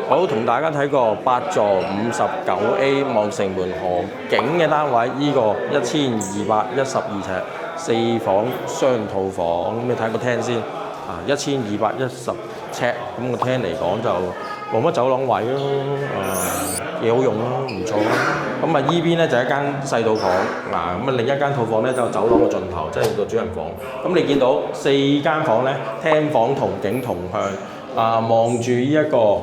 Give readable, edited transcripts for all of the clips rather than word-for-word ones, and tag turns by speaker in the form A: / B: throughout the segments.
A: 好，同大家睇個8座59A 望城門河景嘅單位，呢、個1212尺4房雙套房，咁你睇個廳先啊，1210尺，咁個廳嚟講就冇乜走廊位咯，幾好用咯，唔錯咯。咁啊依邊咧就一間細套房，嗱咁啊另一間套房咧就走廊嘅盡頭，即係個主人房。咁你見到4間房咧，廳房同景同向。望住呢一個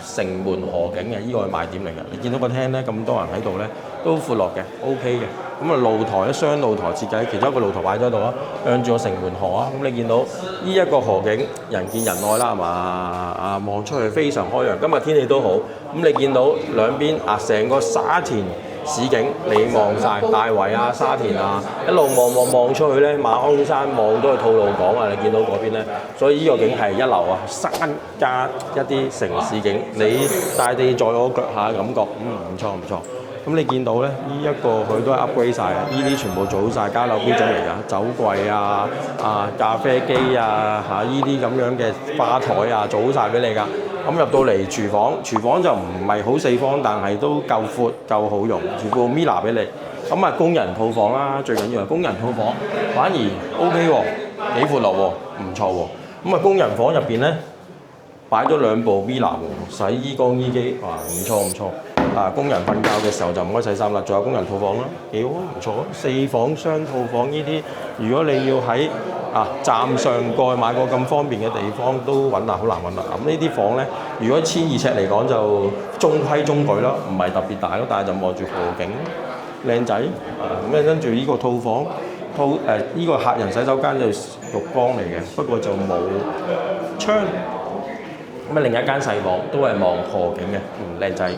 A: 城門河景嘅，呢個係賣點嚟嘅。你見到個廳咧咁多人喺度咧，都闊落嘅 ，OK 嘅。咁啊露台咧雙露台設計，其中一個露台擺咗喺度啊，向住個城門河啊。咁你見到呢一個河景，人見人愛啦，係嘛？望出去非常開揚。今日天氣都好，咁你見到兩邊成個沙田市景，你望晒大圍啊、沙田啊，一路望出去咧，馬鞍山望到去吐露港啊，你見到嗰邊咧，所以呢個景係一流啊！山加一啲城市景，你大地在我腳下嘅感覺，唔錯唔錯。咁你見到咧，呢一個佢都係 upgrade 晒，呢啲全部做好晒交樓標準嚟㗎，酒櫃啊、咖啡機啊、呢啲咁樣嘅吧台啊，做好晒俾你㗎。咁入到嚟廚房就唔係好四方，但係都夠闊夠好用，全部 Mila 俾你。咁啊工人套房啦，最緊要係工人套房，反而 OK 喎，幾闊落喎，唔錯喎。咁啊工人房入邊咧擺咗2部 Mila 喎，洗衣乾衣機，哇唔錯唔錯。工人瞓覺嘅時候就唔該洗衫啦，仲有工人套房啦，幾好啊，唔錯啊，4房雙套房呢啲，如果你要喺站上蓋買個咁方便嘅地方都揾好難揾啦。咁呢啲房咧，如果1200尺嚟講就中規中矩咯，唔係特別大咯，但係就望住河景，靚仔。咁跟住呢個套房呢個客人洗手間就浴缸嚟嘅，不過就冇窗。咁另一間細房都係望河景嘅，靚仔。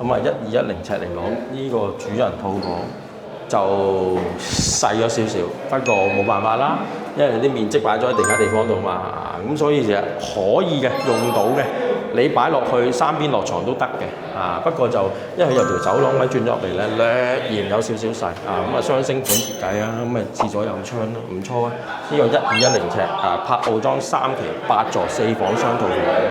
A: 咁1210尺嚟講，呢個主人套房就細咗少少，不過冇辦法啦，因為啲面積擺咗喺其他地方度嘛，咁所以其實可以嘅，用到嘅，你擺落去3邊落床都得嘅，不過就因為佢有條走廊位轉咗入嚟咧，略嫌有少少細，咁啊雙星款設計啊，咁啊廁所有窗咯，唔錯啊，呢個1210尺柏傲莊3期8座4房雙套房。